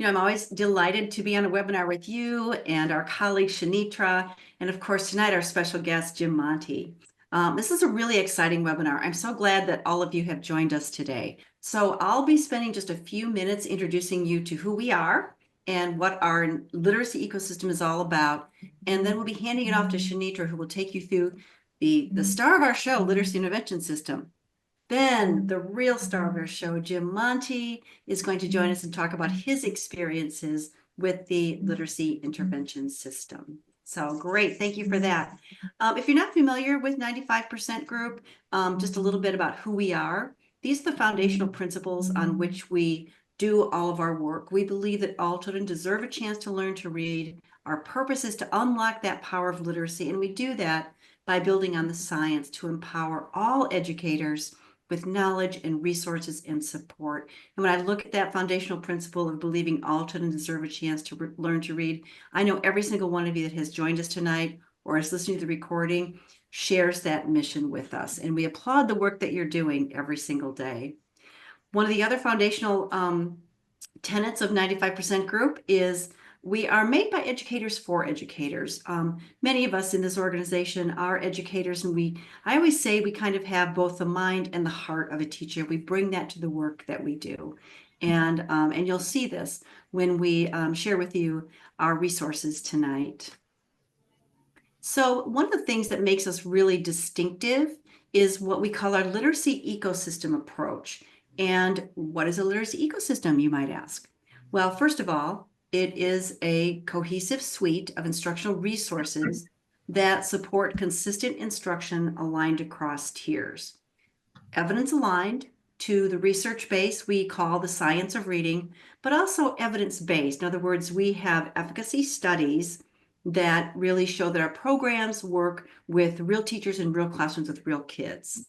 I'm always delighted to be on a webinar with you and our colleague Shanitra, and of course tonight our special guest Jim Monti. This is a really exciting webinar. I'm so glad that all of you have joined us today. So I'll be spending just a few minutes introducing you to who we are and what our literacy ecosystem is all about, and then we'll be handing it off to Shanitra, who will take you through the star of our show, Literacy Intervention System. Then the real star of our show, Jim Monti, is going to join us and talk about his experiences with the literacy intervention system. So great, thank you for that. If you're not familiar with 95% Group, just a little bit about who we are. These are the foundational principles on which we do all of our work. We believe that all children deserve a chance to learn to read. Our purpose is to unlock that power of literacy, and we do that by building on the science to empower all educators with knowledge and resources and support. And when I look at that foundational principle of believing all children deserve a chance to learn to read, I know every single one of you that has joined us tonight or is listening to the recording shares that mission with us. And we applaud the work that you're doing every single day. One of the other foundational tenets of 95% Group is we are made by educators for educators. Many of us in this organization are educators, and I always say we kind of have both the mind and the heart of a teacher. We bring that to the work that we do. And you'll see this when we share with you our resources tonight. So one of the things that makes us really distinctive is what we call our literacy ecosystem approach. And what is a literacy ecosystem, you might ask? Well, first of all, it is a cohesive suite of instructional resources that support consistent instruction aligned across tiers. Evidence aligned to the research base we call the science of reading, but also evidence-based. In other words, we have efficacy studies that really show that our programs work with real teachers in real classrooms with real kids.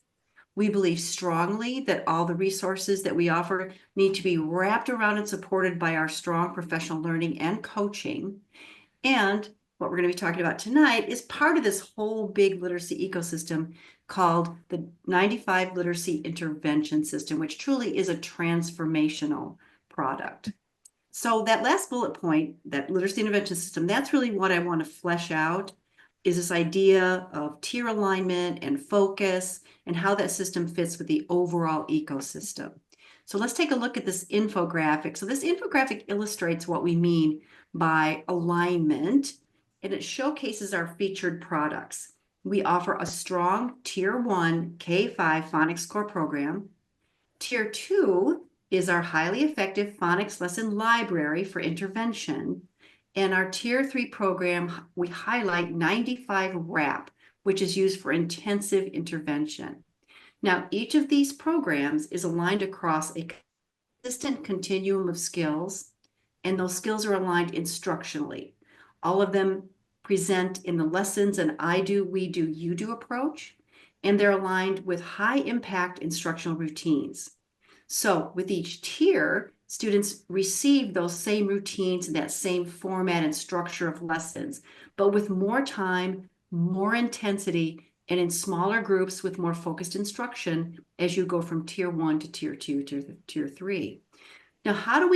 We believe strongly that all the resources that we offer need to be wrapped around and supported by our strong professional learning and coaching. And what we're going to be talking about tonight is part of this whole big literacy ecosystem called the 95 Literacy Intervention System, which truly is a transformational product. So that last bullet point, that literacy intervention system, that's really what I want to flesh out, is this idea of tier alignment and focus and how that system fits with the overall ecosystem. So let's take a look at this infographic. So this infographic illustrates what we mean by alignment, and it showcases our featured products. We offer a strong Tier 1 K-5 phonics core program. Tier 2 is our highly effective phonics lesson library for intervention. And our Tier 3 program, we highlight 95 WRAP, which is used for intensive intervention. Now, each of these programs is aligned across a consistent continuum of skills, and those skills are aligned instructionally. All of them present in the lessons an I do, we do, you do approach, and they're aligned with high impact instructional routines. So with each tier, students receive those same routines and that same format and structure of lessons, but with more time, more intensity, and in smaller groups with more focused instruction as you go from Tier 1 to Tier 2 to Tier 3. Now, how do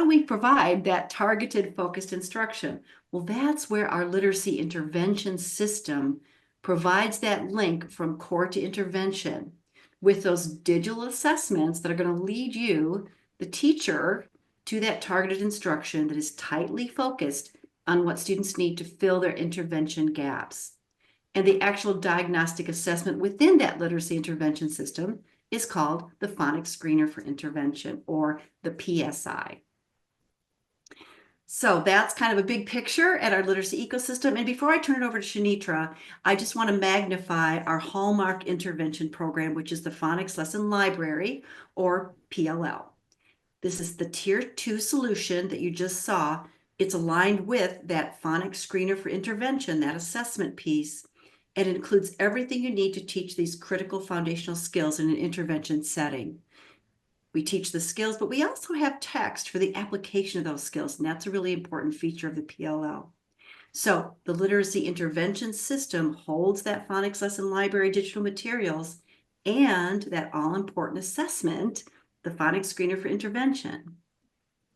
we provide that targeted, focused instruction? Well, that's where our literacy intervention system provides that link from core to intervention with those digital assessments that are going to lead you, the teacher, to that targeted instruction that is tightly focused on what students need to fill their intervention gaps. And the actual diagnostic assessment within that literacy intervention system is called the Phonics Screener for Intervention, or the PSI. So that's kind of a big picture at our literacy ecosystem. And before I turn it over to Shanitra, I just want to magnify our hallmark intervention program, which is the Phonics Lesson Library, or PLL. This is the Tier 2 solution that you just saw. It's aligned with that Phonics Screener for Intervention, that assessment piece, and it includes everything you need to teach these critical foundational skills in an intervention setting. We teach the skills, but we also have text for the application of those skills, and that's a really important feature of the PLL. So the literacy intervention system holds that phonics lesson library digital materials and that all-important assessment, the Phonics Screener for Intervention.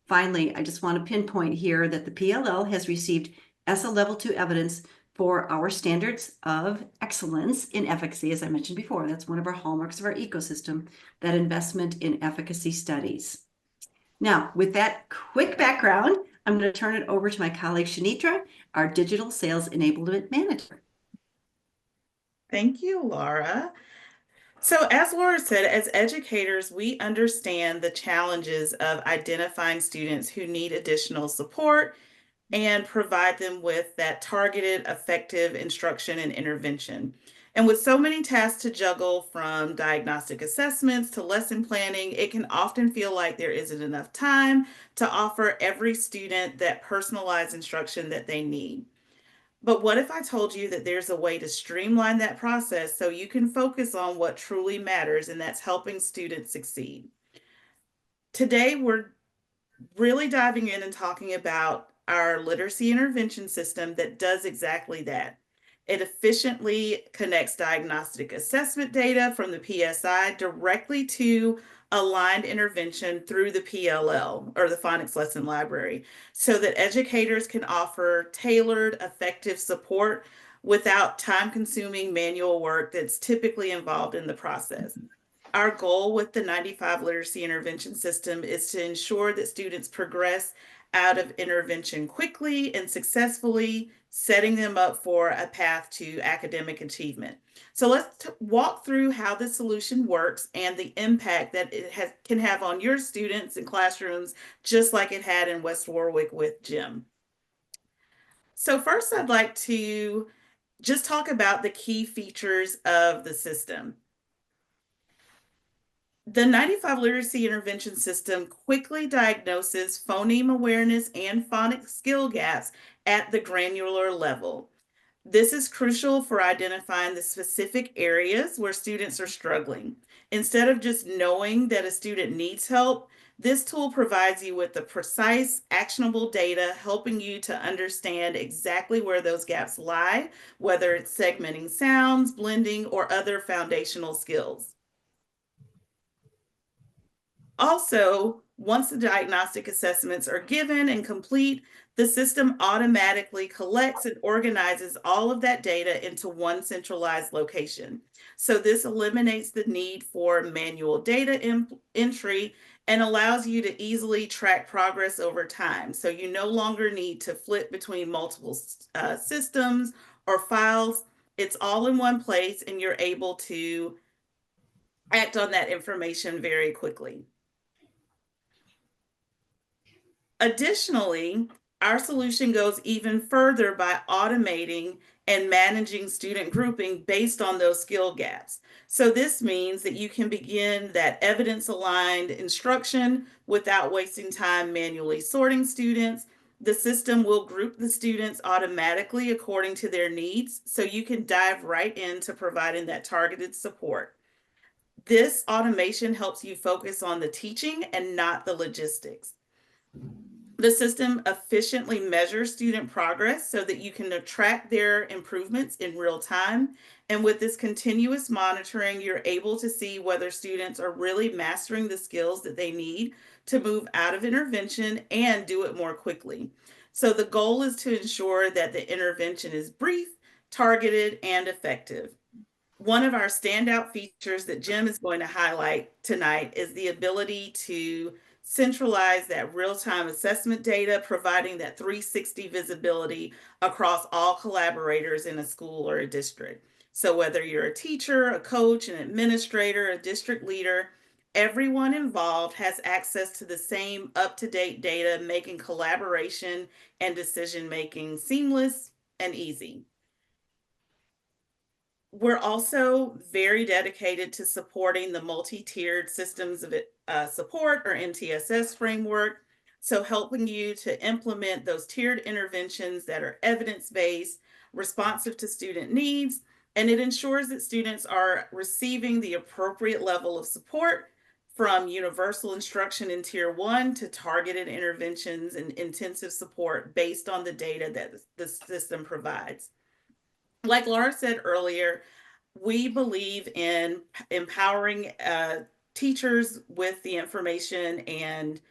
Finally, I just want to pinpoint here that the PLL has received ESSA Level 2 evidence for our standards of excellence in efficacy, as I mentioned before. That's one of our hallmarks of our ecosystem, that investment in efficacy studies. Now, with that quick background, I'm going to turn it over to my colleague Shanitra, our Digital Sales Enablement Manager. Thank you, Laura. So as Laura said, as educators, we understand the challenges of identifying students who need additional support and provide them with that targeted, effective instruction and intervention. And with so many tasks to juggle, from diagnostic assessments to lesson planning, it can often feel like there isn't enough time to offer every student that personalized instruction that they need. But what if I told you that there's a way to streamline that process so you can focus on what truly matters, and that's helping students succeed? Today, we're really diving in and talking about our literacy intervention system that does exactly that. It efficiently connects diagnostic assessment data from the PSI directly to aligned intervention through the PLL, or the Phonics Lesson Library, so that educators can offer tailored, effective support without time-consuming manual work that's typically involved in the process. Our goal with the 95 Literacy Intervention System is to ensure that students progress out of intervention quickly and successfully, setting them up for a path to academic achievement. So let's walk through how this solution works and the impact that it can have on your students and classrooms, just like it had in West Warwick with Jim. So first, I'd like to just talk about the key features of the system. The 95 Literacy Intervention System quickly diagnoses phoneme awareness and phonics skill gaps at the granular level. This is crucial for identifying the specific areas where students are struggling. Instead of just knowing that a student needs help, this tool provides you with the precise, actionable data, helping you to understand exactly where those gaps lie, whether it's segmenting sounds, blending, or other foundational skills. Also, once the diagnostic assessments are given and complete, the system automatically collects and organizes all of that data into one centralized location. So this eliminates the need for manual data entry and allows you to easily track progress over time. So you no longer need to flip between multiple systems or files. It's all in one place, and you're able to act on that information very quickly. Additionally, our solution goes even further by automating and managing student grouping based on those skill gaps. So this means that you can begin that evidence-aligned instruction without wasting time manually sorting students. The system will group the students automatically according to their needs, so you can dive right into providing that targeted support. This automation helps you focus on the teaching and not the logistics. The system efficiently measures student progress so that you can track their improvements in real time. And with this continuous monitoring, you're able to see whether students are really mastering the skills that they need to move out of intervention and do it more quickly. So the goal is to ensure that the intervention is brief, targeted, and effective. One of our standout features that Jim is going to highlight tonight is the ability to centralize that real-time assessment data, providing that 360 visibility across all collaborators in a school or a district. So whether you're a teacher, a coach, an administrator, a district leader, everyone involved has access to the same up-to-date data, making collaboration and decision-making seamless and easy. We're also very dedicated to supporting the multi-tiered systems of support, or MTSS framework. So helping you to implement those tiered interventions that are evidence-based, responsive to student needs, and it ensures that students are receiving the appropriate level of support, from universal instruction in Tier 1 to targeted interventions and intensive support based on the data that the system provides. Like Laura said earlier, we believe in empowering teachers with the information and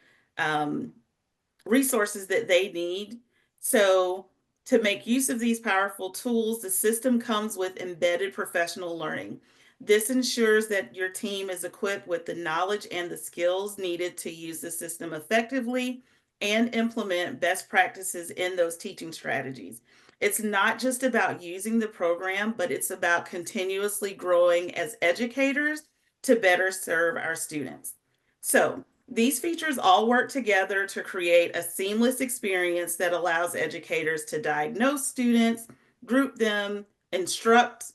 resources that they need. So to make use of these powerful tools, the system comes with embedded professional learning. This ensures that your team is equipped with the knowledge and the skills needed to use the system effectively and implement best practices in those teaching strategies. It's not just about using the program, but it's about continuously growing as educators to better serve our students. So, these features all work together to create a seamless experience that allows educators to diagnose students, group them, instruct,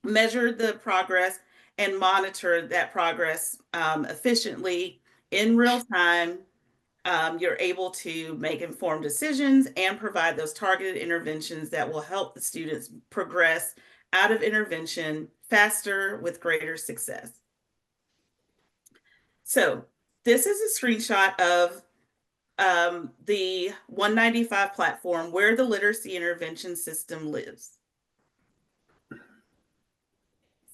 measure the progress, and monitor that progress efficiently in real time. You're able to make informed decisions and provide those targeted interventions that will help the students progress out of intervention faster with greater success. So this is a screenshot of the 195 platform where the literacy intervention system lives.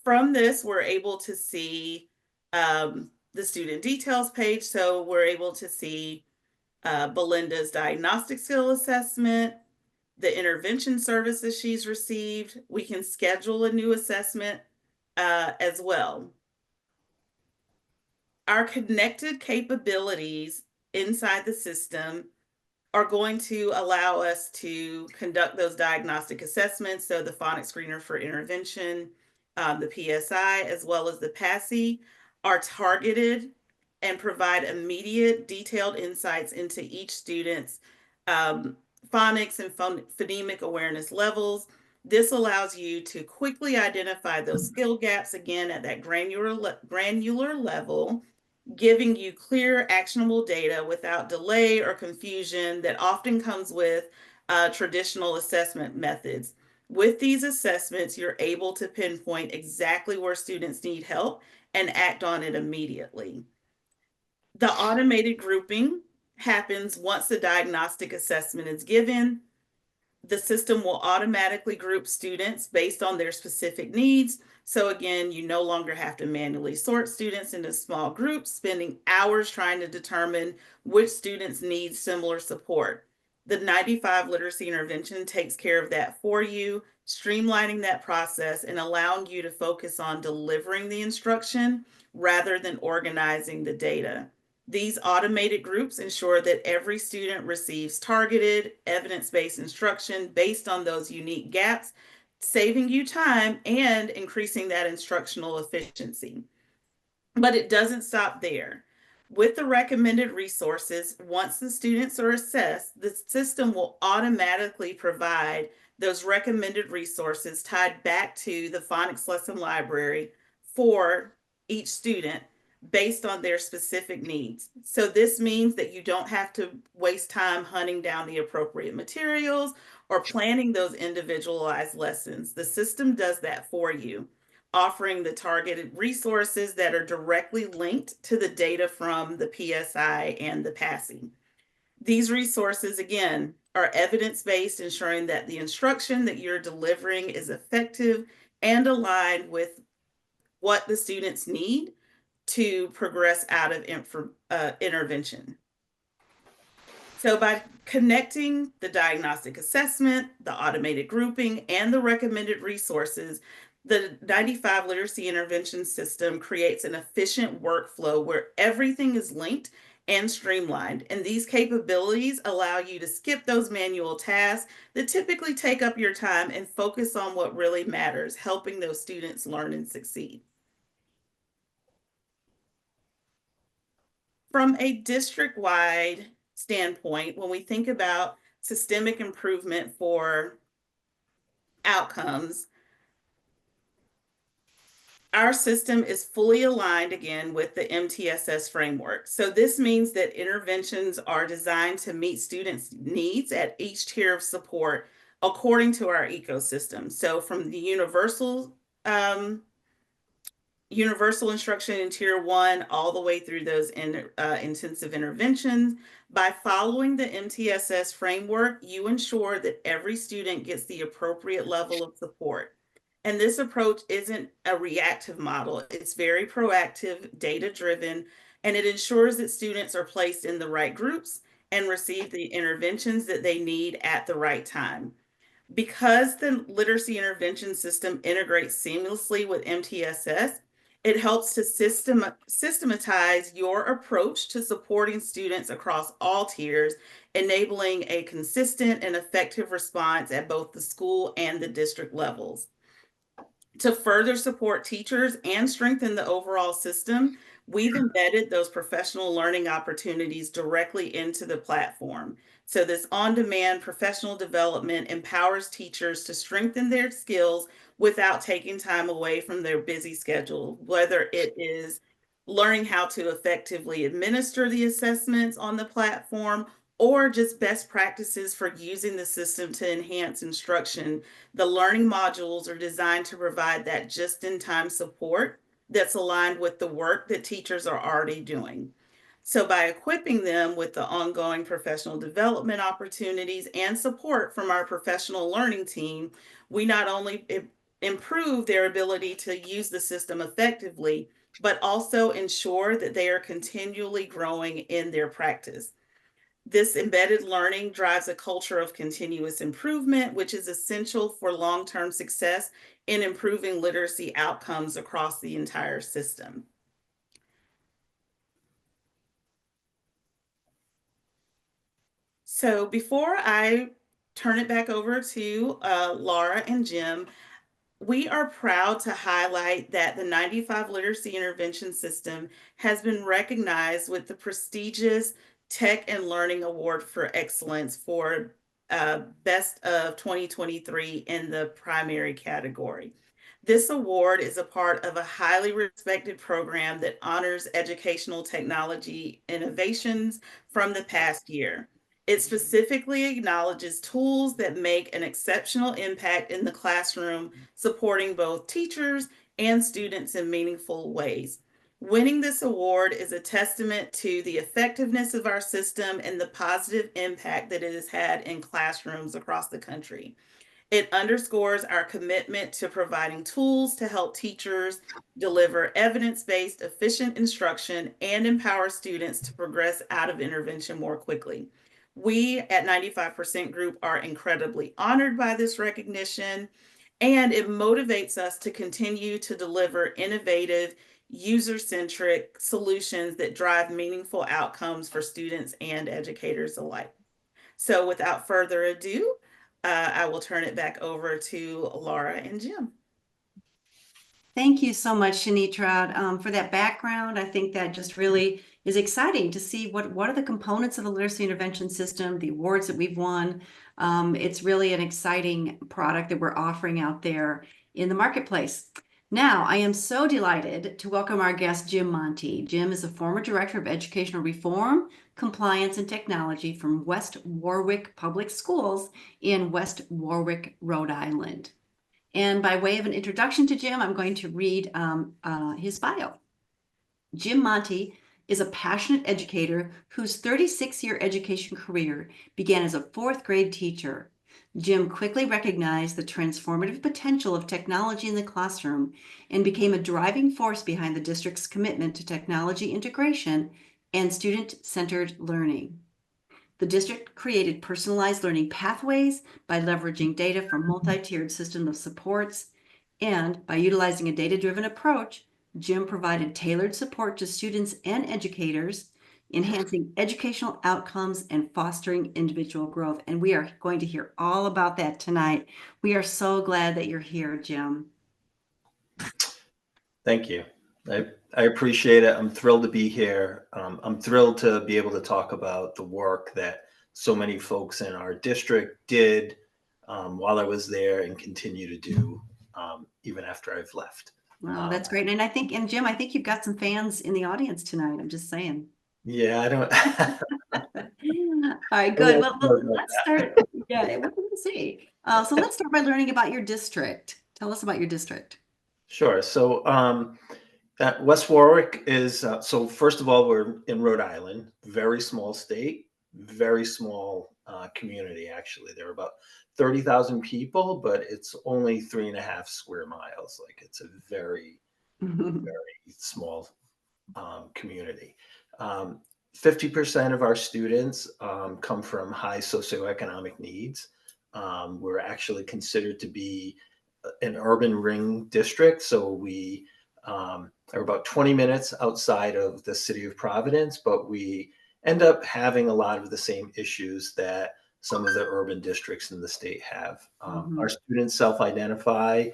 From this, we're able to see the student details page. So we're able to see Belinda's diagnostic skill assessment, the intervention services she's received. We can schedule a new assessment as well. Our connected capabilities inside the system are going to allow us to conduct those diagnostic assessments. So the phonics screener for intervention, the PSI, as well as the PASI are targeted and provide immediate detailed insights into each student's phonics and phonemic awareness levels. This allows you to quickly identify those skill gaps again at that granular level, giving you clear, actionable data without delay or confusion that often comes with traditional assessment methods. With these assessments, you're able to pinpoint exactly where students need help and act on it immediately. The automated grouping happens once the diagnostic assessment is given. The system will automatically group students based on their specific needs. So again, you no longer have to manually sort students into small groups, spending hours trying to determine which students need similar support. The 95 literacy intervention takes care of that for you, streamlining that process and allowing you to focus on delivering the instruction rather than organizing the data. These automated groups ensure that every student receives targeted, evidence-based instruction based on those unique gaps, saving you time and increasing that instructional efficiency. But it doesn't stop there. With the recommended resources, once the students are assessed, the system will automatically provide those recommended resources tied back to the phonics lesson library for each student based on their specific needs. So this means that you don't have to waste time hunting down the appropriate materials or planning those individualized lessons. The system does that for you, offering the targeted resources that are directly linked to the data from the PSI and the PASI. These resources, again, are evidence-based, ensuring that the instruction that you're delivering is effective and aligned with what the students need to progress out of intervention. So by connecting the diagnostic assessment, the automated grouping, and the recommended resources, the 95 literacy intervention system creates an efficient workflow where everything is linked and streamlined. And these capabilities allow you to skip those manual tasks that typically take up your time and focus on what really matters, helping those students learn and succeed. From a district-wide standpoint, when we think about systemic improvement for outcomes, our system is fully aligned again with the MTSS framework. So this means that interventions are designed to meet students' needs at each tier of support according to our ecosystem. So from the universal instruction in tier 1 all the way through those intensive interventions. By following the MTSS framework, you ensure that every student gets the appropriate level of support. And this approach isn't a reactive model. It's very proactive, data-driven, and it ensures that students are placed in the right groups and receive the interventions that they need at the right time. Because the literacy intervention system integrates seamlessly with MTSS, it helps to systematize your approach to supporting students across all tiers, enabling a consistent and effective response at both the school and the district levels. To further support teachers and strengthen the overall system, we've embedded those professional learning opportunities directly into the platform. So, this on demand professional development empowers teachers to strengthen their skills without taking time away from their busy schedule, whether it is learning how to effectively administer the assessments on the platform or just best practices for using the system to enhance instruction. The learning modules are designed to provide that just in time support that's aligned with the work that teachers are already doing. So, by equipping them with the ongoing professional development opportunities and support from our professional learning team, we not only improve their ability to use the system effectively, but also ensure that they are continually growing in their practice. This embedded learning drives a culture of continuous improvement, which is essential for long term success in improving literacy outcomes across the entire system. So, before I turn it back over to Laura and Jim, we are proud to highlight that the 95 Literacy Intervention System has been recognized with the prestigious Tech and Learning Award for Excellence for Best of 2023 in the primary category. This award is a part of a highly respected program that honors educational technology innovations from the past year. It specifically acknowledges tools that make an exceptional impact in the classroom, supporting both teachers and students in meaningful ways. Winning this award is a testament to the effectiveness of our system and the positive impact that it has had in classrooms across the country. It underscores our commitment to providing tools to help teachers deliver evidence based, efficient instruction and empower students to progress out of intervention more quickly. We at 95% Group are incredibly honored by this recognition, and it motivates us to continue to deliver innovative, user centric solutions that drive meaningful outcomes for students and educators alike. So, without further ado, I will turn it back over to Laura and Jim. Thank you so much, Shanitra, for that background. I think that just really is exciting to see what are the components of the literacy intervention system, the awards that we've won. It's really an exciting product that we're offering out there in the marketplace. Now, I am so delighted to welcome our guest, Jim Monti. Jim is a former Director of Educational Reform, Compliance, and Technology from West Warwick Public Schools in West Warwick, Rhode Island. And by way of an introduction to Jim, I'm going to read his bio. Jim Monti is a passionate educator whose 36-year education career began as a fourth grade teacher. Jim quickly recognized the transformative potential of technology in the classroom and became a driving force behind the district's commitment to technology integration and student-centered learning. The district created personalized learning pathways by leveraging data from multi-tiered system of supports, and by utilizing a data-driven approach, Jim provided tailored support to students and educators, enhancing educational outcomes and fostering individual growth. And we are going to hear all about that tonight. We are so glad that you're here, Jim. Thank you. I appreciate it. I'm thrilled to be here. I'm thrilled to be able to talk about the work that so many folks in our district did while I was there and continue to do even after I've left. Wow, that's great. And Jim, I think you've got some fans in the audience tonight. I'm just saying. Yeah, I don't. All right, good. Well, let's start. Yeah, what can we say? So let's start by learning about your district. Tell us about your district. Sure. So West Warwick is, so first of all, we're in Rhode Island, very small state, very small community, actually. There are about 30,000 people, but it's only 3.5 square miles. Like it's a very, very small community. 50% of our students come from high socioeconomic needs. We're actually considered to be an urban ring district. So we are about 20 minutes outside of the city of Providence, but we end up having a lot of the same issues that some of the urban districts in the state have. Our students self-identify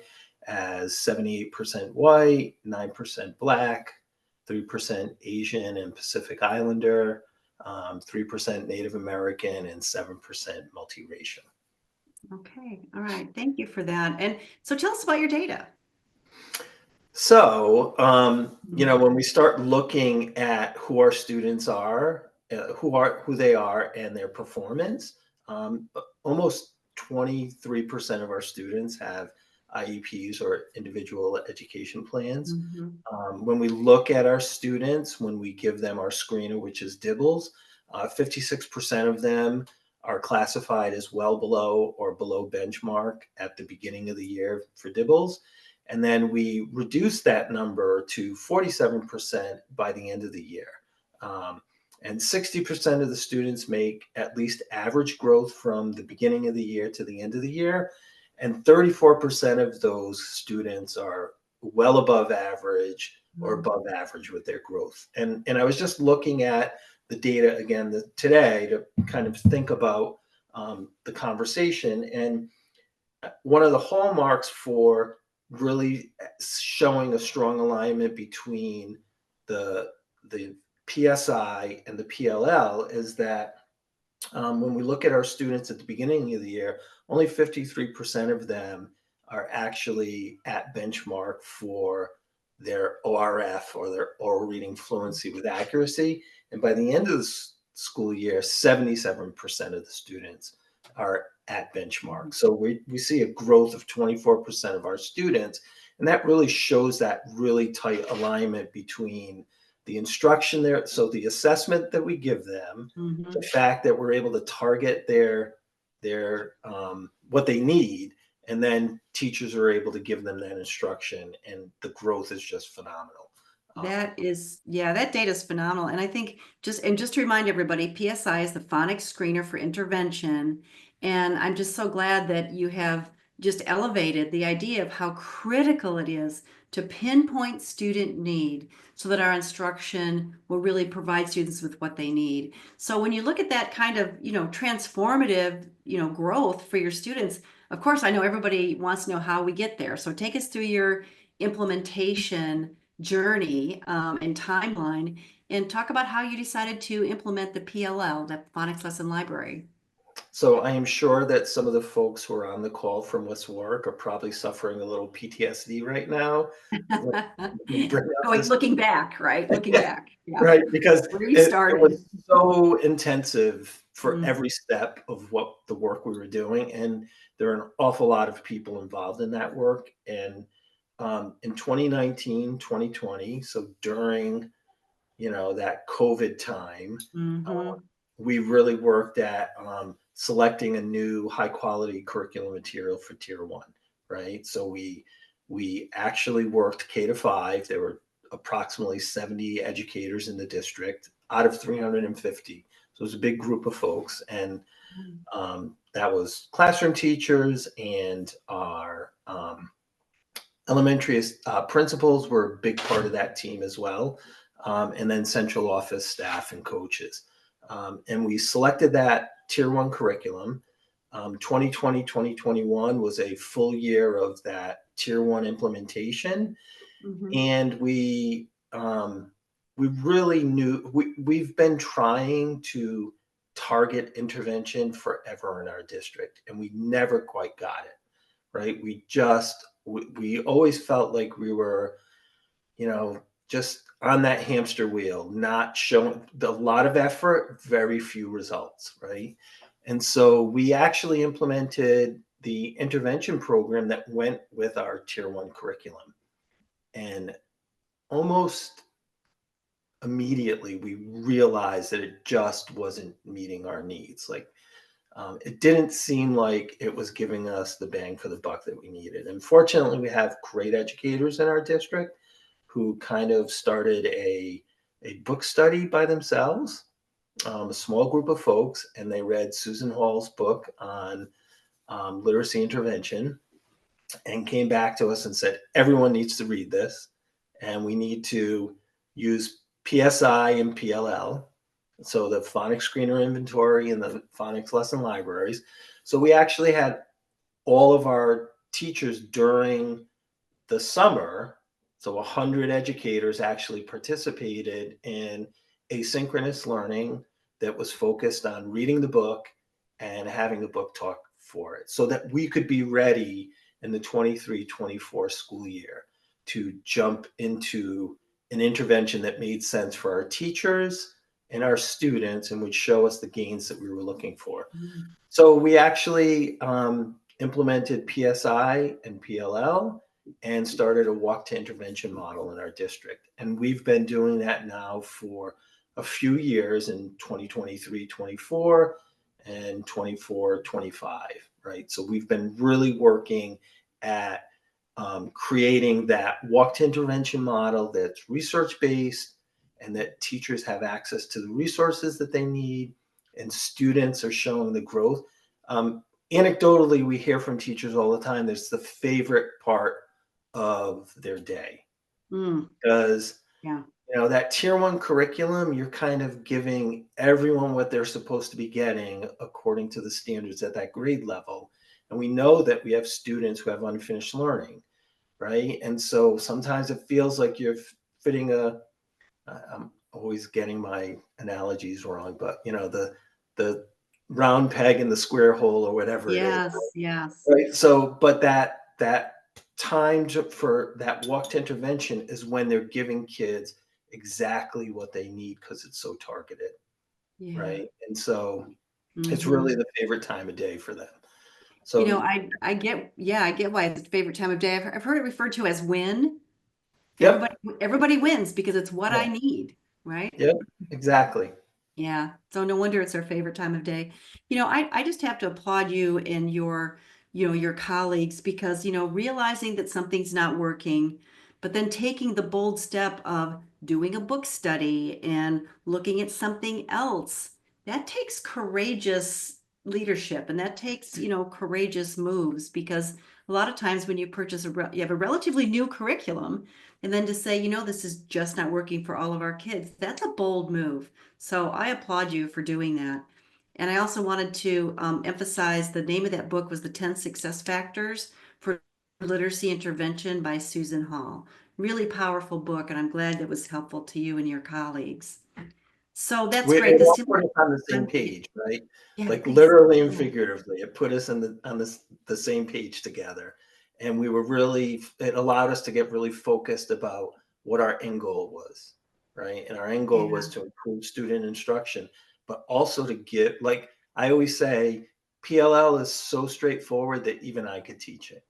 as 78% white, 9% Black, 3% Asian and Pacific Islander, 3% Native American, and 7% multiracial. Okay. All right. Thank you for that. And so tell us about your data. So, when we start looking at who our students are, who they are, and their performance, almost 23% of our students have IEPs or individual education plans. When we look at our students, when we give them our screener, which is DIBELS, 56% of them are classified as well below or below benchmark at the beginning of the year for DIBELS. And then we reduce that number to 47% by the end of the year. And 60% of the students make at least average growth from the beginning of the year to the end of the year. And 34% of those students are well above average or above average with their growth. And I was just looking at the data again today to kind of think about the conversation. And one of the hallmarks for really showing a strong alignment between the PSI and the PLL is that when we look at our students at the beginning of the year, only 53% of them are actually at benchmark for their ORF or their oral reading fluency with accuracy. And by the end of the school year, 77% of the students are at benchmark. So we see a growth of 24% of our students. And that really shows that really tight alignment between the instruction there. So the assessment that we give them, the fact that we're able to target their what they need, and then teachers are able to give them that instruction, and the growth is just phenomenal. That data is phenomenal. And I think just to remind everybody, PSI is the phonics screener for intervention. And I'm just so glad that you have just elevated the idea of how critical it is to pinpoint student need so that our instruction will really provide students with what they need. So when you look at that kind of, transformative, growth for your students, of course, I know everybody wants to know how we get there. So take us through your implementation journey and timeline, and talk about how you decided to implement the PLL, that phonics lesson library. So I am sure that some of the folks who are on the call from West Warwick are probably suffering a little PTSD right now. Looking back, right? Looking back. Yeah. Right, because Where you it started. was so intensive for every step of what the work we were doing. And there are an awful lot of people involved in that work. And in 2019, 2020, so during, that COVID time, we really worked at selecting a new high quality curriculum material for Tier 1, right? So we actually worked K-5. There were approximately 70 educators in the district out of 350. So it was a big group of folks. And that was classroom teachers, and our elementary principals were a big part of that team as well. And then central office staff and coaches. And we selected that Tier 1 curriculum. 2020, 2021 was a full year of that Tier 1 implementation. And we really knew we've been trying to target intervention forever in our district, and we never quite got it, right? We always felt like we were, just on that hamster wheel, not showing a lot of effort, very few results, right? And so we actually implemented the intervention program that went with our Tier 1 curriculum. And almost immediately we realized that it just wasn't meeting our needs. Like it didn't seem like it was giving us the bang for the buck that we needed. And fortunately, we have great educators in our district who kind of started a book study by themselves a small group of folks, and they read Susan Hall's book on literacy intervention, and came back to us and said, everyone needs to read this, and we need to use PSI and PLL, so the phonics screener inventory and the phonics lesson libraries. So we actually had all of our teachers during the summer, so 100 educators actually participated in asynchronous learning that was focused on reading the book and having the book talk for it, so that we could be ready in the 23-24 school year to jump into an intervention that made sense for our teachers and our students and would show us the gains that we were looking for. Mm. So we actually implemented PSI and PLL and started a walk to intervention model in our district. And we've been doing that now for a few years in 2023-24 and 24-25, right? So we've been really working at creating that walk to intervention model that's research-based and that teachers have access to the resources that they need and students are showing the growth. Anecdotally, we hear from teachers all the time, that's the favorite part of their day. Because Yeah. that tier 1 curriculum, you're kind of giving everyone what they're supposed to be getting according to the standards at that grade level. And we know that we have students who have unfinished learning, right? And so sometimes it feels like you're fitting I'm always getting my analogies wrong, but the round peg in the square hole or whatever it is. Yes. Right. So, but that time for that walk to intervention is when they're giving kids exactly what they need because it's so targeted. Yeah. Right. And so it's Mhm. really the favorite time of day for them. So, I get why it's the favorite time of day. I've heard it referred to as win. yep. Everybody wins because it's what I Yeah. need, right? Yep. Exactly. Yeah. So no wonder it's their favorite time of day. I just have to applaud you and your colleagues because, realizing that something's not working, but then taking the bold step of doing a book study and looking at something else, that takes courageous leadership and that takes, courageous moves because a lot of times when you you have a relatively new curriculum and then to say, this is just not working for all of our kids, that's a bold move. So I applaud you for doing that. And I also wanted to emphasize the name of that book was The 10 Success Factors for Literacy Intervention by Susan Hall. Really powerful book, and I'm glad it was helpful to you and your colleagues. So that's great. It This all put us on the same page, right? Yeah, Like thanks. literally and Yeah. figuratively, it put us on the same page together. And it allowed us to get really focused about what our end goal was, right? And our end goal was to improve student instruction, but also to get, like I always say, PLL is so straightforward that even I could teach it.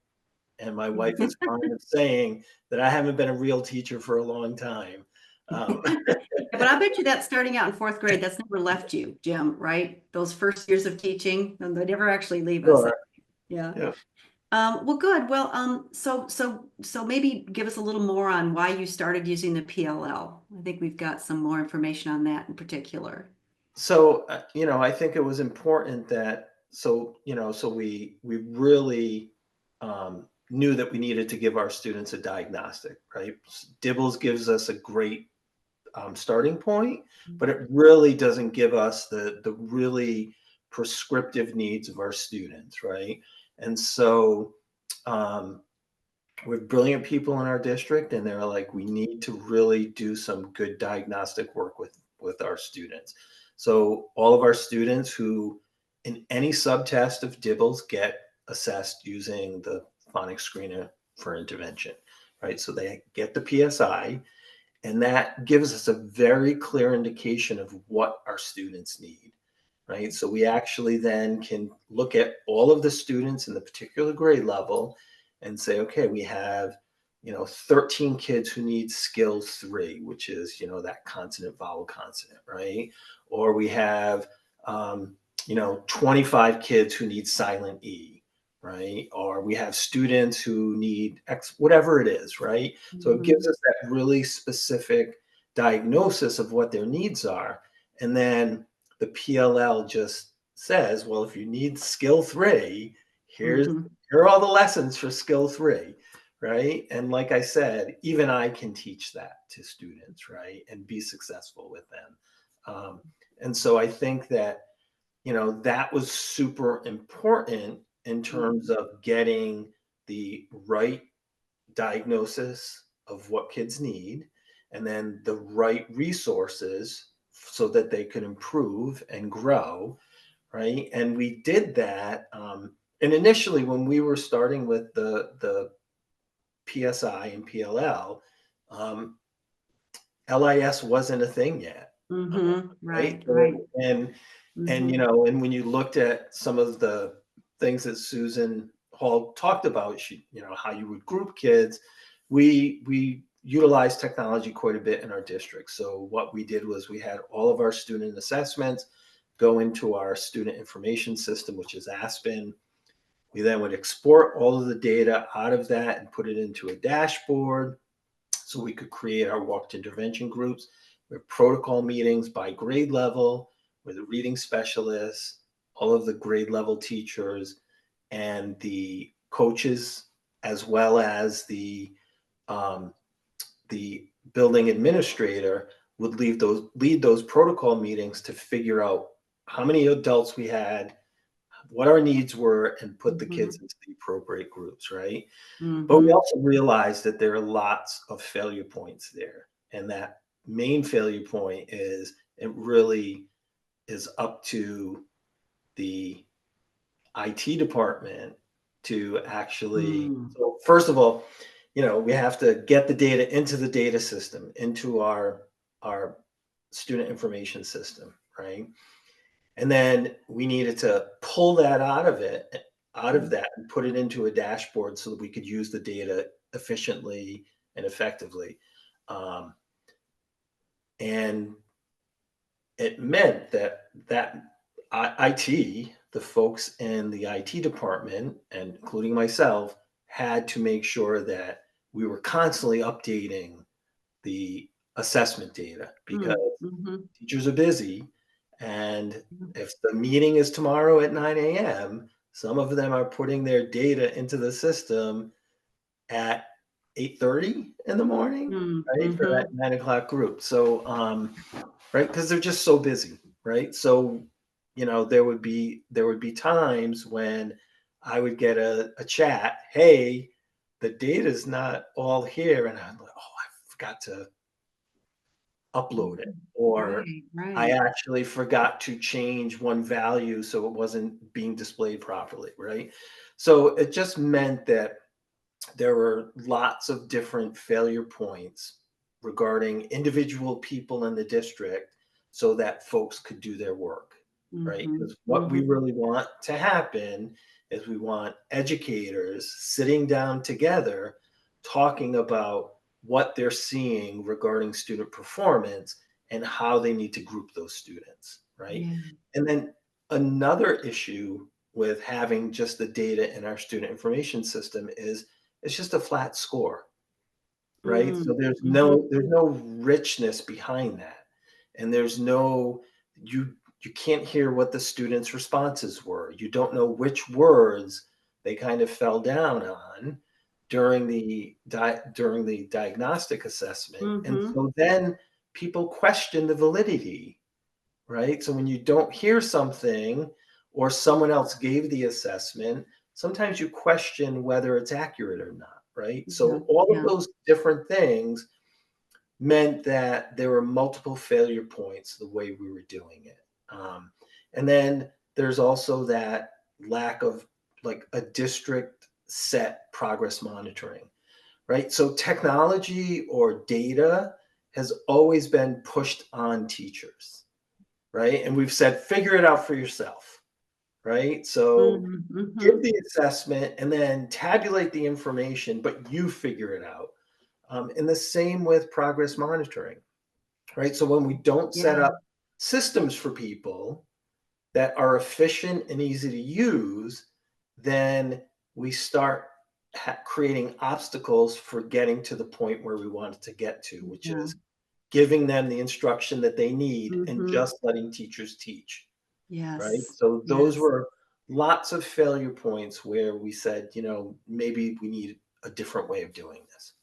And my wife is fond of saying that I haven't been a real teacher for a long time. But I bet you that starting out in fourth grade, that's never left you, Jim, right? Those first years of teaching, and they never actually leave us. Sure. Yeah. Yeah. Well, good. Well, so maybe give us a little more on why you started using the PLL. I think we've got some more information on that in particular. So, I think it was important that, so we really knew that we needed to give our students a diagnostic, right? Dibbles gives us a great starting point, but it really doesn't give us the really prescriptive needs of our students, right? And so we have brilliant people in our district, and they're like, we need to really do some good diagnostic work with our students. So all of our students who in any subtest of Dibbles get assessed using the phonics screener for intervention, right? So they get the PSI, and that gives us a very clear indication of what our students need, right? So we actually then can look at all of the students in the particular grade level and say, okay, we have 13 kids who need skill 3, which is that consonant vowel consonant, right? Or we have 25 kids who need silent E, right? Or we have students who need X, whatever it is, right? So it gives us that really specific diagnosis of what their needs are. And then the PLL just says, well, if you need skill 3, here are all the lessons for skill 3, right? And like I said, even I can teach that to students, right, and be successful with them. And so I think that, that was super important in terms of getting the right diagnosis of what kids need, and then the right resources so that they could improve and grow, right? And we did that. And initially, when we were starting with the PSI and PLL, LIS wasn't a thing yet, right? Right. And and when you looked at some of the things that Susan Hall talked about, how you would group kids, we utilized technology quite a bit in our district. So what we did was we had all of our student assessments go into our student information system, which is Aspen. We then would export all of the data out of that and put it into a dashboard so we could create our walked intervention groups with protocol meetings by grade level, with the reading specialists, all of the grade level teachers, and the coaches, as well as the building administrator would lead those protocol meetings to figure out how many adults we had, what our needs were, and put the kids into the appropriate groups, right? But we also realized that there are lots of failure points there. And that main failure point is it really is up to the IT department to actually, so first of all, we have to get the data into the data system, into our student information system, right? And then we needed to pull that out of that and put it into a dashboard so that we could use the data efficiently and effectively. And it meant that IT, the folks in the IT department, and including myself, had to make sure that we were constantly updating the assessment data because teachers are busy. And if the meeting is tomorrow at 9 a.m., some of them are putting their data into the system at 8:30 in the morning, right, for that 9 o'clock group. So, right, because they're just so busy, right? So, there would be times when I would get a chat, hey, the data's not all here, and I'm like, oh, I forgot to upload it, or I actually forgot to change one value so it wasn't being displayed properly, right? So it just meant that there were lots of different failure points regarding individual people in the district so that folks could do their work, right? Because what we really want to happen is we want educators sitting down together talking about what they're seeing regarding student performance and how they need to group those students, right? And then another issue with having just the data in our student information system is it's just a flat score, right? So there's no richness behind that. And there's no, you can't hear what the students' responses were. You don't know which words they kind of fell down on during the diagnostic assessment. And so then people question the validity, right? So when you don't hear something or someone else gave the assessment, sometimes you question whether it's accurate or not, right? So all of those different things meant that there were multiple failure points the way we were doing it. And then there's also that lack of like a district set progress monitoring, right? So technology or data has always been pushed on teachers, right? And we've said, figure it out for yourself, right? So give the assessment and then tabulate the information, but you figure it out. And the same with progress monitoring, right? So when we don't set up systems for people that are efficient and easy to use, then we start creating obstacles for getting to the point where we wanted to get to, which is giving them the instruction that they need and Mhm. just letting teachers teach, right? Yes. So those Yes. were lots of failure points where we said, maybe we need a different way of doing this.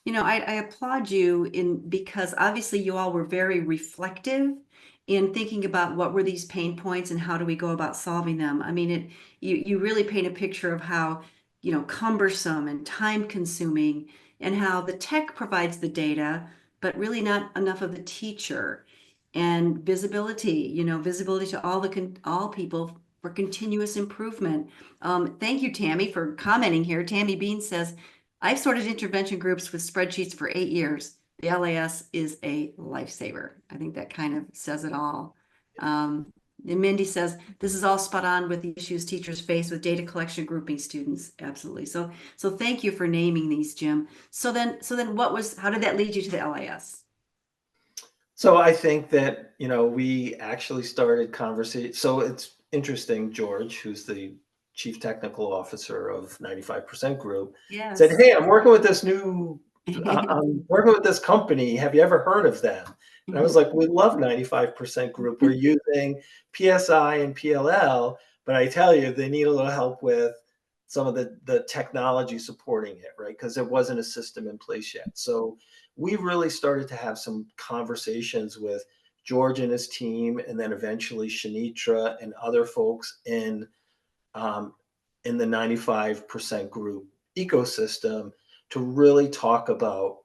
I applaud you because obviously you all were very reflective in thinking about what were these pain points and how do we go about solving them. I mean, you really paint a picture of how, cumbersome and time consuming and how the tech provides the data, but really not enough of the teacher and visibility to all people for continuous improvement. Thank you, Tammy, for commenting here. Tammy Bean says, I've sorted intervention groups with spreadsheets for 8 years. The LAS is a lifesaver. I think that kind of says it all. And Mindy says, this is all spot on with the issues teachers face with data collection, grouping students. Absolutely. So thank you for naming these, Jim. So then how did that lead you to the LAS? So I think that, we actually started conversation. So it's interesting, George, who's the chief technical officer of 95% Group, said, Yes. hey, I'm working with I'm working with this company. Have you ever heard of them? And I was like, we love 95% Group. We're using PSI and PLL, but I tell you, they need a little help with some of the technology supporting it, right? Because there wasn't a system in place yet. So we really started to have some conversations with George and his team, and then eventually Shanitra and other folks in the 95% Group ecosystem to really talk about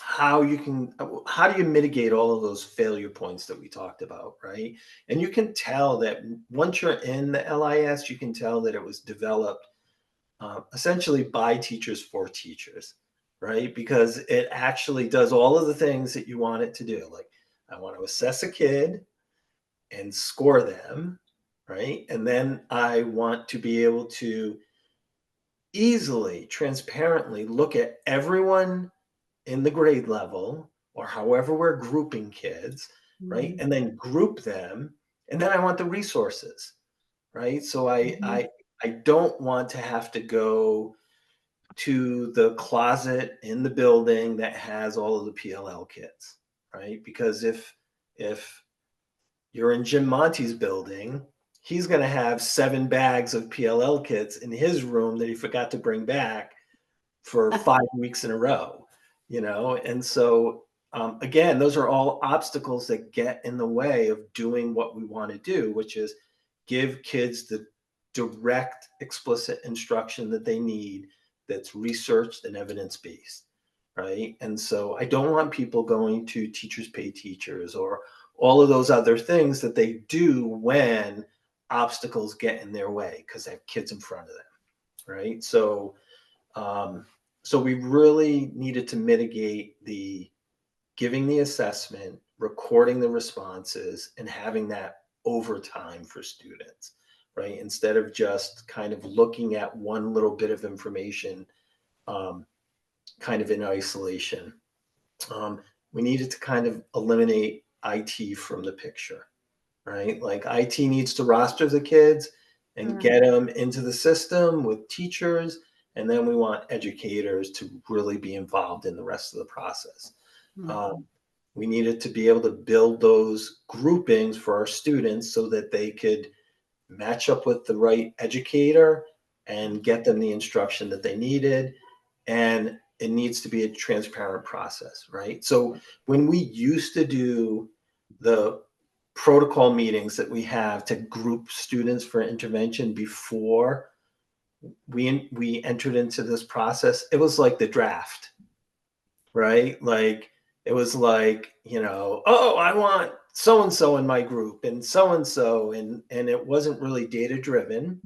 how do you mitigate all of those failure points that we talked about, right? And you can tell that once you're in the LIS, you can tell that it was developed essentially by teachers for teachers, right? Because it actually does all of the things that you want it to do. Like, I want to assess a kid and score them, right? And then I want to be able to easily, transparently look at everyone in the grade level or however we're grouping kids, right? Mhm. And then group them. And then I want the resources, right? So Mhm. I don't want to have to go to the closet in the building that has all of the PLL kits, right? Because if you're in Jim Monti's building, he's going to have 7 bags of PLL kits in his room that he forgot to bring back for 5 weeks in a row, And so, again, those are all obstacles that get in the way of doing what we want to do, which is give kids the direct, explicit instruction that they need that's researched and evidence-based, right? And so I don't want people going to teachers pay teachers or all of those other things that they do when obstacles get in their way because they have kids in front of them, right? Um, so we really needed to mitigate the giving the assessment, recording the responses, and having that over time for students, right? Instead of just kind of looking at one little bit of information um, kind of in isolation. We needed to kind of eliminate IT from the picture, right? Like IT needs to roster the kids and Sure. get them into the system with teachers. And then we want educators to really be involved in the rest of the process. Mhm. We needed to be able to build those groupings for our students so that they could match up with the right educator and get them the instruction that they needed. And it needs to be a transparent process, right? So when we used to do the protocol meetings that we have to group students for intervention before we entered into this process, it was like the draft, right? Like it was like, oh, I want so and so in my group and so and it wasn't really data driven.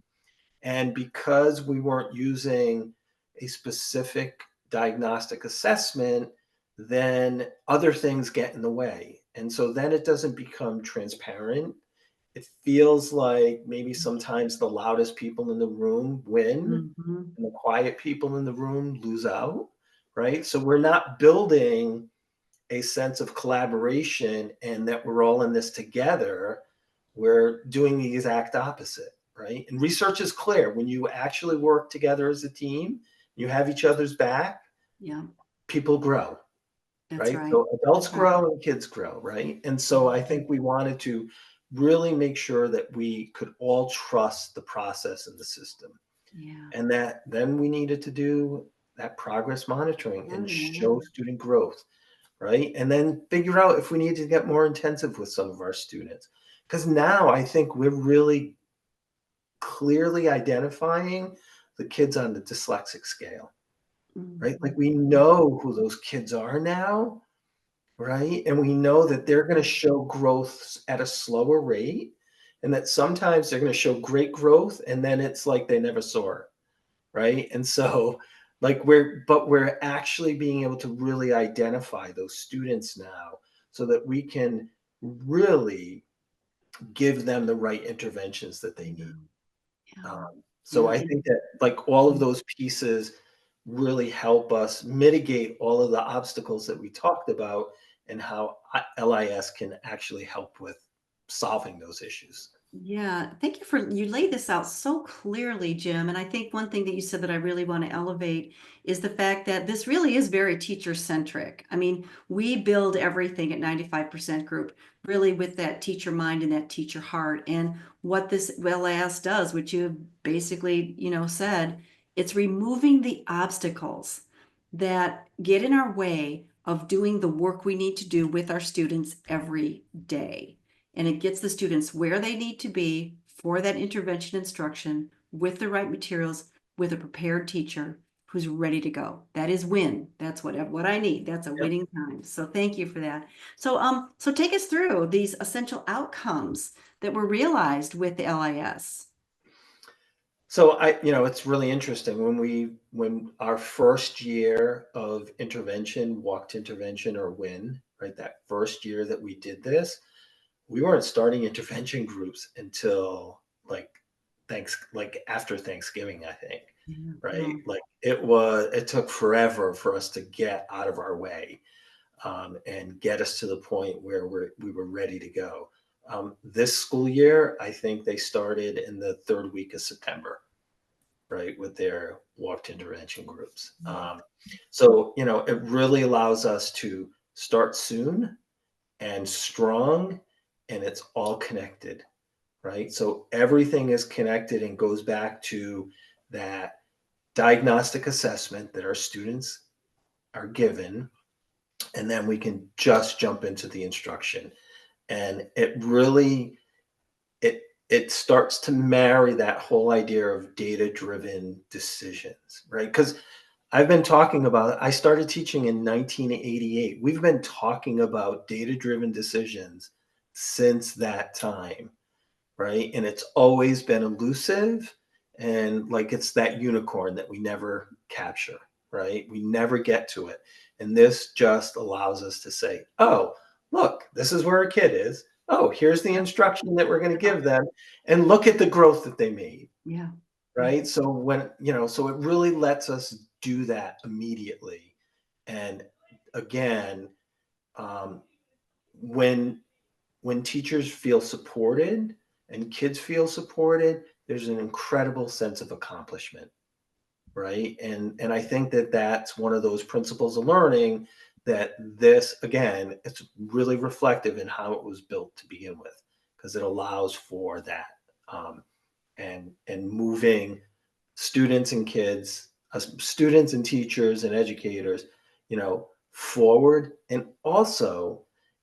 And because we weren't using a specific diagnostic assessment, then other things get in the way. And so then it doesn't become transparent. It feels like maybe sometimes the loudest people in the room win Mhm. and the quiet people in the room lose out, right? So we're not building a sense of collaboration and that we're all in this together. We're doing the exact opposite, right? And research is clear. When you actually work together as a team, you have each other's back, Yeah. people grow. That's right? right. So adults That's right. grow and kids grow, right? And so I think we wanted to really make sure that we could all trust the process and the system. Yeah. And that then we needed to do that progress monitoring Oh, and yeah. show student growth, right? And then figure out if we need to get more intensive with some of our students. Because now I think we're really clearly identifying the kids on the dyslexic scale, right? Like we Mhm. know who those kids are now, right? And we know that they're going to show growth at a slower rate, and that sometimes they're going to show great growth and then it's like they never saw it, right? And so like we're actually being able to really identify those students now so that we can really give them the right interventions that they need. Yeah. So Yeah. I think that like all of those pieces really help us mitigate all of the obstacles that we talked about and how LIS can actually help with solving those issues. Yeah, thank you for you laid this out so clearly, Jim. And I think one thing that you said that I really want to elevate is the fact that this really is very teacher centric. I mean, we build everything at 95% group really with that teacher mind and that teacher heart. And what this LAS does, which you basically, said, it's removing the obstacles that get in our way of doing the work we need to do with our students every day, and it gets the students where they need to be for that intervention instruction with the right materials, with a prepared teacher who's ready to go. That is win. That's what I need. That's a Yep. winning time. So thank you for that. So take us through these essential outcomes that were realized with the LIS. So it's really interesting when our first year of intervention, walked intervention or WIN, right? That first year that we did this, we weren't starting intervention groups until like after Thanksgiving, I think, Yeah. right? Oh, Like it took forever for us to get out of our way and get us to the point where we were ready to go. This school year, I think they started in the third week of September, right, with their walked intervention groups. So it really allows us to start soon and strong, and it's all connected, right? So everything is connected and goes back to that diagnostic assessment that our students are given, and then we can just jump into the instruction. And it starts to marry that whole idea of data-driven decisions, right? Because I started teaching in 1988. We've been talking about data-driven decisions since that time, right? And it's always been elusive and like it's that unicorn that we never capture, right? We never get to it. And this just allows us to say, oh, look, this is where a kid is. Oh, here's the instruction that we're going to give them. And look at the growth that they made, yeah. right? So so it really lets us do that immediately. And again, um, when teachers feel supported and kids feel supported, there's an incredible sense of accomplishment, right? And I think that that's one of those principles of learning that this again, it's really reflective in how it was built to begin with, because it allows for that and moving students and kids, students and teachers and educators, forward. And also,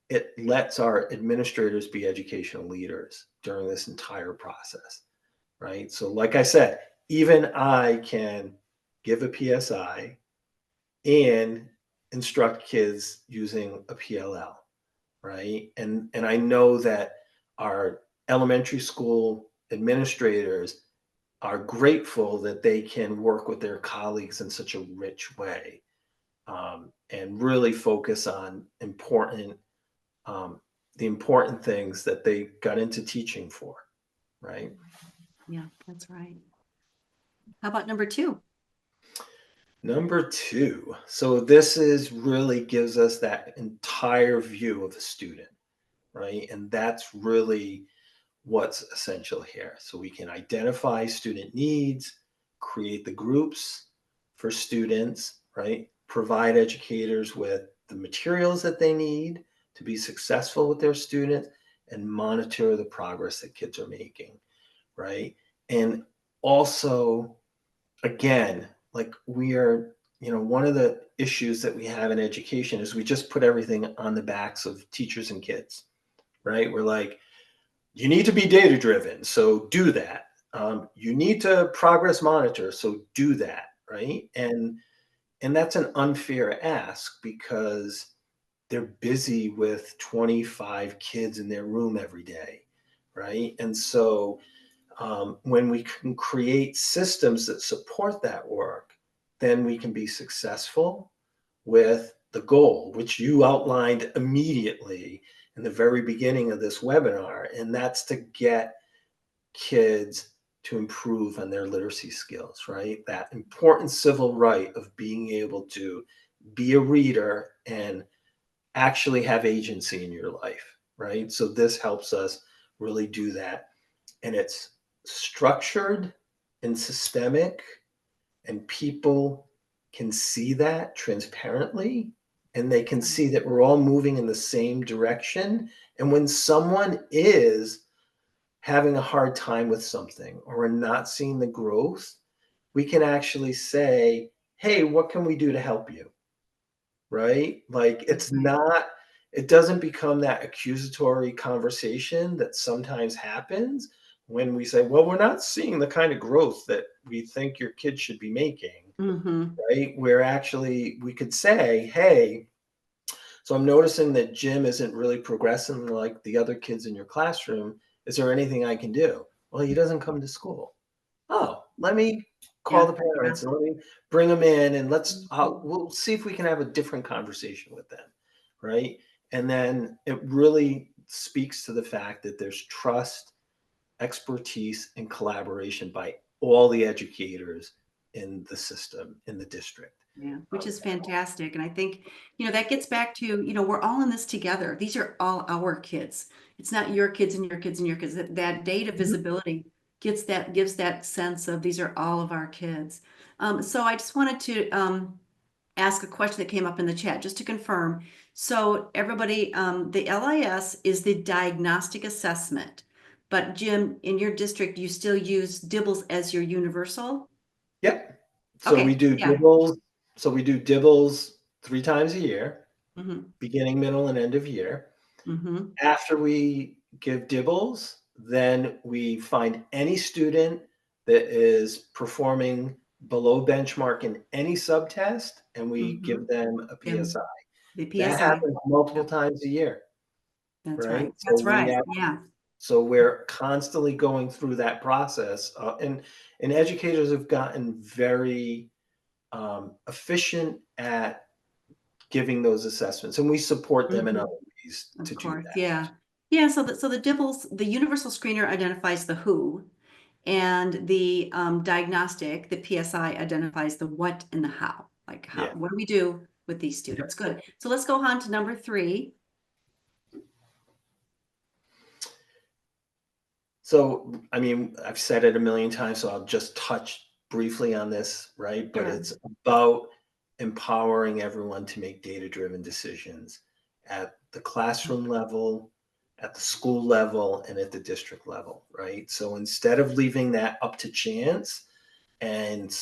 it lets our administrators be educational leaders during this entire process, right? So, like I said, even I can give a PSI and instruct kids using a PLL, right? And I know that our elementary school administrators are grateful that they can work with their colleagues in such a rich way and really focus on um, the important things that they got into teaching for, right? Yeah, that's right. How about number two? Number two, so this is really gives us that entire view of the student, right? And that's really what's essential here. So we can identify student needs, create the groups for students, right? Provide educators with the materials that they need to be successful with their students and monitor the progress that kids are making, right? And also, again, like we are, one of the issues that we have in education is we just put everything on the backs of teachers and kids, right? We're like, you need to be data driven, so do that. You need to progress monitor, so do that, right? And that's an unfair ask because they're busy with 25 kids in their room every day, right? And so when we can create systems that support that work, then we can be successful with the goal, which you outlined immediately in the very beginning of this webinar, and that's to get kids to improve on their literacy skills, right? That important civil right of being able to be a reader and actually have agency in your life, right? So this helps us really do that. And it's structured and systemic, and people can see that transparently, and they can see that we're all moving in the same direction. And when someone is having a hard time with something or we're not seeing the growth, we can actually say, hey, what can we do to help you? Right? Like it doesn't become that accusatory conversation that sometimes happens when we say, well, we're not seeing the kind of growth that we think your kid should be making, Mm-hmm. right? We could say, hey, so I'm noticing that Jim isn't really progressing like the other kids in your classroom. Is there anything I can do? Well, he doesn't come to school. Oh, let me call Yeah. the parents and let me bring them in and Mhm. we'll see if we can have a different conversation with them, right? And then it really speaks to the fact that there's trust, expertise, and collaboration by all the educators in the system, in the district. Yeah, which is fantastic. And I think, that gets back to, we're all in this together. These are all our kids. It's not your kids and your kids and your kids. That data visibility gives that sense of these are all of our kids. So I just wanted to ask a question that came up in the chat just to confirm. So everybody, the LIS is the diagnostic assessment, but Jim, in your district, you still use DIBELS as your universal? Yep. So we Okay, do yeah. dibbles. So we do dibbles 3 times a year, Mm-hmm. beginning, middle, and end of year. Mm-hmm. After we give dibbles, then we find any student that is performing below benchmark in any subtest, and we Mm-hmm. give them a And PSI. the That PSI. happens multiple Yep, times a year, that's right? right. That's right. Yeah. So we're constantly going through that process, and educators have gotten very efficient at giving those assessments, and we support them in Mm-hmm. other ways to Of do course. that. Yeah. Yeah. So the DIBELS, the universal screener identifies the who, and the diagnostic, the PSI identifies the what and the how. Like Yeah. what do we do with these students? Good. So let's go on to number 3. So, I mean, I've said it a million times, so I'll just touch briefly on this, right? But Sure. it's about empowering everyone to make data-driven decisions at the classroom level, at the school level, and at the district level, right? So instead of leaving that up to chance and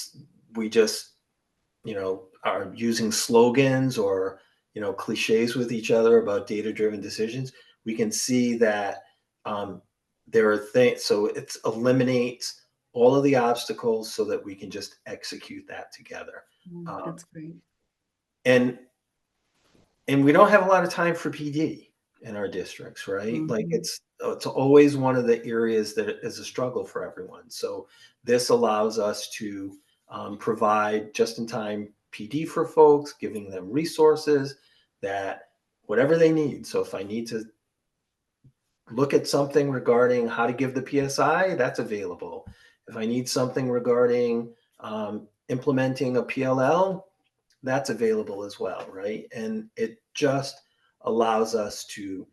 we just, are using slogans or, cliches with each other about data-driven decisions, we can see that um, there are things, so it eliminates all of the obstacles so that we can just execute that together. That's great. And we don't have a lot of time for PD in our districts, right? Like Mhm. it's always one of the areas that is a struggle for everyone. So this allows us to provide just-in-time PD for folks, giving them resources that whatever they need. So if I need to look at something regarding how to give the PSI, that's available. If I need something regarding implementing a PLL, that's available as well, right? And it just allows us to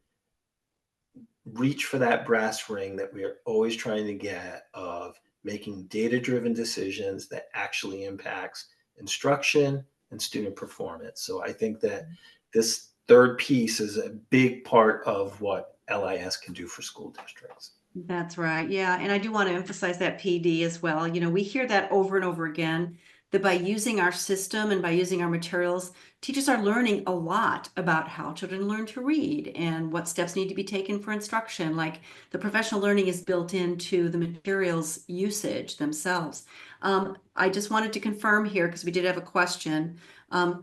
reach for that brass ring that we are always trying to get of making data-driven decisions that actually impacts instruction and student performance. So I think that this third piece is a big part of what LIS can do for school districts. That's right. Yeah. And I do want to emphasize that PD as well. We hear that over and over again, that by using our system and by using our materials, teachers are learning a lot about how children learn to read and what steps need to be taken for instruction. Like the professional learning is built into the materials usage themselves. I just wanted to confirm here, because we did have a question.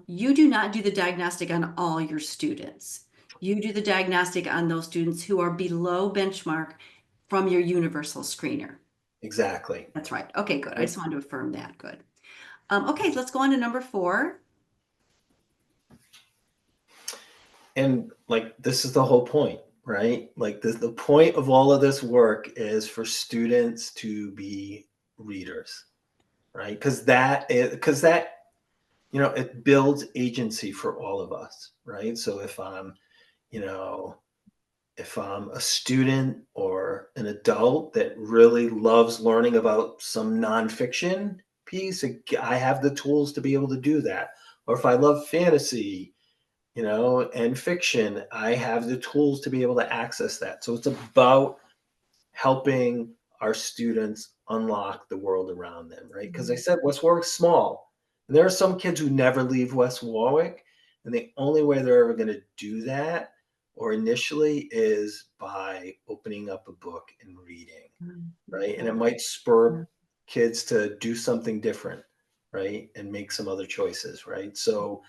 You do not do the diagnostic on all your students. You do the diagnostic on those students who are below benchmark from your universal screener. Exactly. That's right. Okay, good. I Yep. just wanted to affirm that. Good. Okay, let's go on to number 4. And like, this is the whole point, right? Like the point of all of this work is for students to be readers, right? Because that, it builds agency for all of us, right? So you know, if I'm a student or an adult that really loves learning about some nonfiction piece, I have the tools to be able to do that. Or if I love fantasy, and fiction, I have the tools to be able to access that. So it's about helping our students unlock the world around them, right? Because I said West Warwick's small, and there are some kids who never leave West Warwick, and the only way they're ever going to do that, or initially, is by opening up a book and reading, right? And it might spur kids to do something different, right? And make some other choices, right? So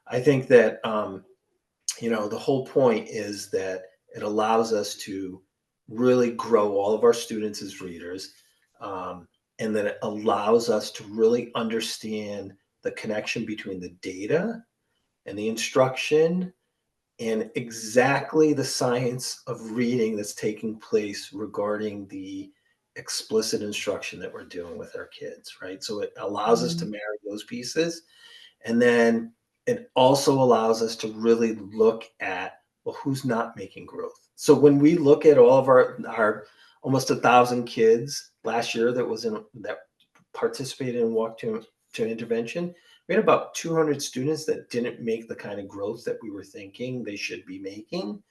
I think that the whole point is that it allows us to really grow all of our students as readers, and that it allows us to really understand the connection between the data and the instruction and exactly the science of reading that's taking place regarding the explicit instruction that we're doing with our kids, right? So it allows us to marry those pieces. And then it also allows us to really look at, well, who's not making growth. So when we look at all of our almost 1,000 kids last year that participated in walk to intervention, we had about 200 students that didn't make the kind of growth that we were thinking they should be making.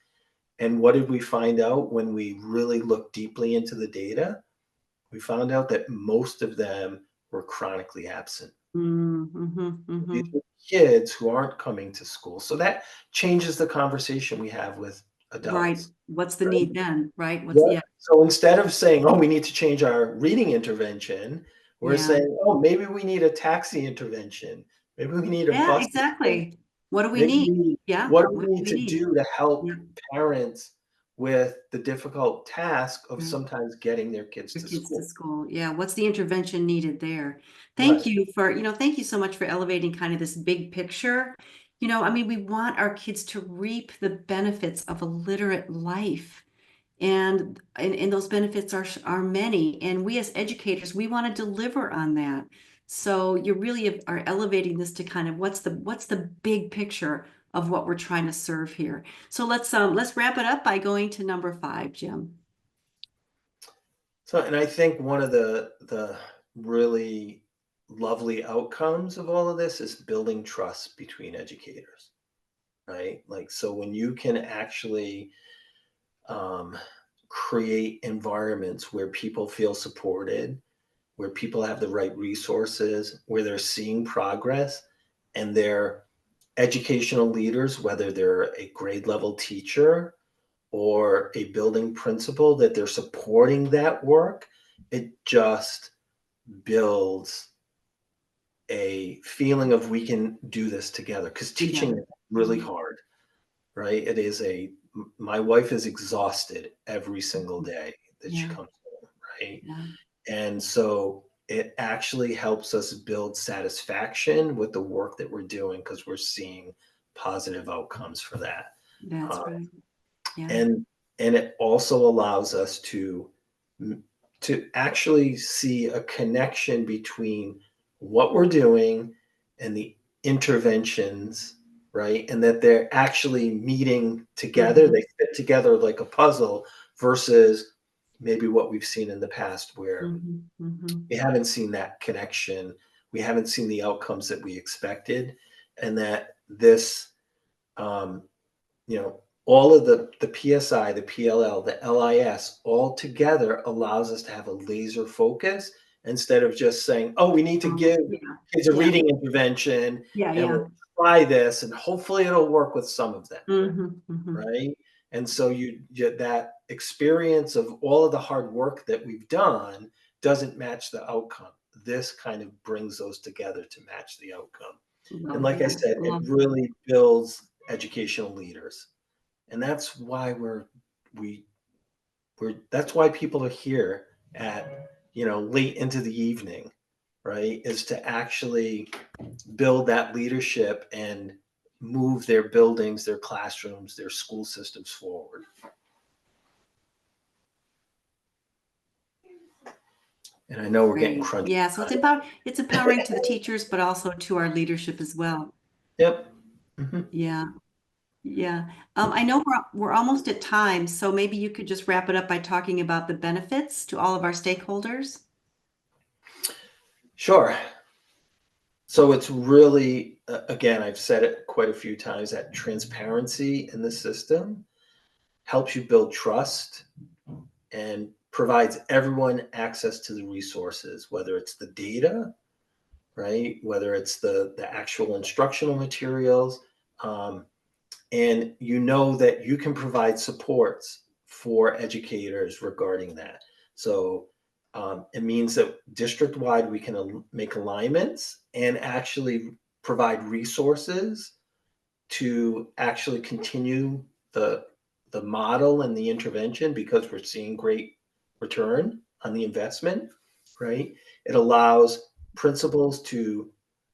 And what did we find out when we really looked deeply into the data? We found out that most of them were chronically absent. These are kids who aren't coming to school. So that changes the conversation we have with Right. adults. What's the Right? need then? Right. Yeah. So instead of saying, oh, we need to change our reading intervention, we're Yeah. saying, oh, maybe we need a taxi intervention. Maybe we need a Yeah, bus. exactly. What do we Maybe need? Yeah. what do What we do need we to need? do to help Yeah. parents with the difficult task of Right. sometimes getting their kids Your to kids to school? school. Yeah. What's the intervention needed there? Right. Thank you so much for elevating kind of this big picture. I mean, we want our kids to reap the benefits of a literate life. And those benefits are many. And we as educators, we want to deliver on that. So you really are elevating this to kind of what's the big picture of what we're trying to serve here. So let's wrap it up by going to number 5, Jim. So, and I think one of the really lovely outcomes of all of this is building trust between educators, right? Like, so when you can actually um, create environments where people feel supported, where people have the right resources, where they're seeing progress, and they're educational leaders, whether they're a grade level teacher or a building principal, that they're supporting that work, it just builds a feeling of we can do this together, because teaching Together. is really hard, right? My wife is exhausted every single day that she Yeah. comes home, right? Yeah. And so it actually helps us build satisfaction with the work that we're doing because we're seeing positive outcomes for that. That's Um, right. Yeah. and it also allows us to actually see a connection between what we're doing and the interventions, right? And that they're actually meeting together. Mhm. They fit together like a puzzle versus maybe what we've seen in the past where Mhm. Mhm. we haven't seen that connection. We haven't seen the outcomes that we expected. And that this um, you know, all of the PSI, the PLL, the LIS all together allows us to have a laser focus instead of just saying, oh, we need to give Yeah, kids a yeah, reading intervention yeah, and yeah. we'll try this and hopefully it'll work with some of them, Mm-hmm. right? And so you get that experience of all of the hard work that we've done doesn't match the outcome. This kind of brings those together to match the outcome. And Love, like I yeah, said, it love that. really builds educational leaders. And that's why we that's why people are here at, late into the evening, right? Is to actually build that leadership and move their buildings, their classrooms, their school systems forward. And I know we're getting Great. crunched. Yeah, so it's empowering to the teachers, but also to our leadership as well. Yep. Mhm. Yeah, yeah. I know we're almost at time, so maybe you could just wrap it up by talking about the benefits to all of our stakeholders. Sure. So it's really, again, I've said it quite a few times, that transparency in the system helps you build trust and provides everyone access to the resources, whether it's the data, right? Whether it's the actual instructional materials. And you know that you can provide supports for educators regarding that. So it means that district wide we can make alignments and actually provide resources to actually continue the model and the intervention because we're seeing great return on the investment, right? It allows principals to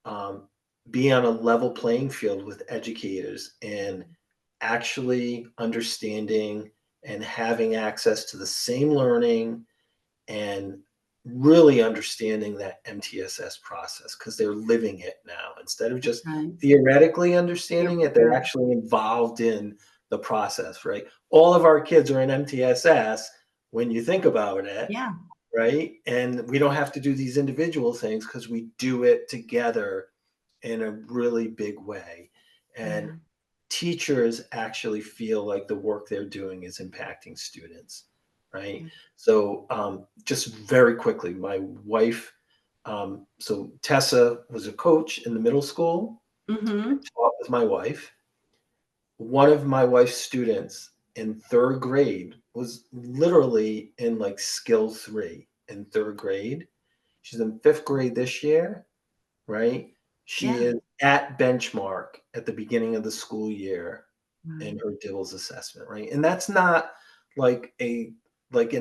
um, be on a level playing field with educators and actually understanding and having access to the same learning and really understanding that MTSS process because they're living it now instead of just Right. theoretically understanding it, they're Yeah. actually involved in the process, right? All of our kids are in MTSS when you think about it, Yeah. right? And we don't have to do these individual things because we do it together in a really big way. And Yeah. teachers actually feel like the work they're doing is impacting students, right? Yeah. So just very quickly, my wife, so Tessa was a coach in the middle school, Mm-hmm. taught with my wife. One of my wife's students in third grade was literally in like skill 3 in third grade. She's in fifth grade this year, right? She Yeah. is at benchmark at the beginning of the school year Right. in her DIBELS assessment, right? And that's not like an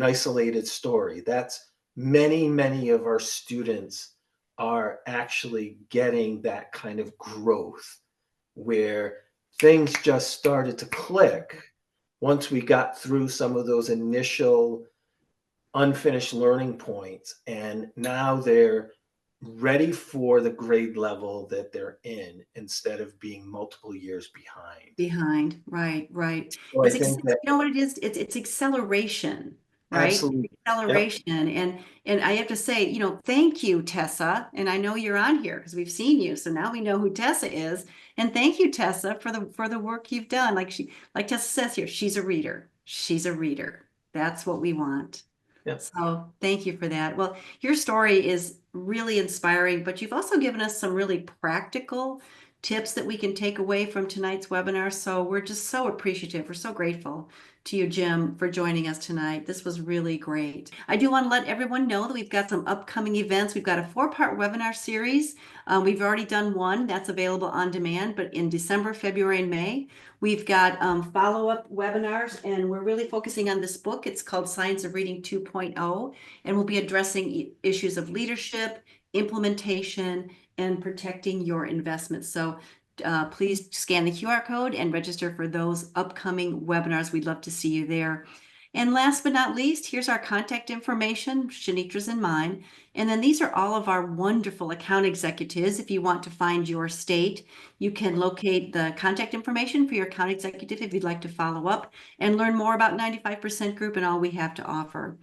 isolated story. That's many of our students are actually getting that kind of growth where things just started to click once we got through some of those initial unfinished learning points and now they're ready for the grade level that they're in instead of being multiple years behind. Behind. Right. Right. So I think You that know what it is? It's acceleration, right? absolutely. Yep. Acceleration. And I have to say, thank you, Tessa. And I know you're on here because we've seen you. So now we know who Tessa is. And thank you, Tessa, for the work you've done. Like Tessa says here, she's a reader. She's a reader. That's what we want. Yep. So thank you for that. Well, your story is really inspiring, but you've also given us some really practical tips that we can take away from tonight's webinar. So we're just so appreciative. We're so grateful to you, Jim, for joining us tonight. This was really great. I do want to let everyone know that we've got some upcoming events. We've got a 4-part webinar series. We've already done one that's available on demand, but in December, February, and May, we've got follow-up webinars, and we're really focusing on this book. It's called Science of Reading 2.0, and we'll be addressing issues of leadership, implementation, and protecting your investments. So please scan the QR code and register for those upcoming webinars. We'd love to see you there. And last but not least, here's our contact information, Shanitra's and mine. And then these are all of our wonderful account executives. If you want to find your state, you can locate the contact information for your account executive if you'd like to follow up and learn more about 95% Group and all we have to offer.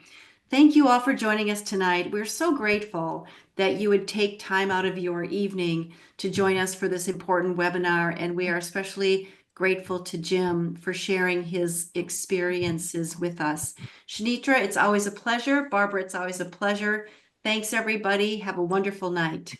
Thank you all for joining us tonight. We're so grateful that you would take time out of your evening to join us for this important webinar. And we are especially grateful to Jim for sharing his experiences with us. Shanitra, it's always a pleasure. Barbara, it's always a pleasure. Thanks, everybody. Have a wonderful night.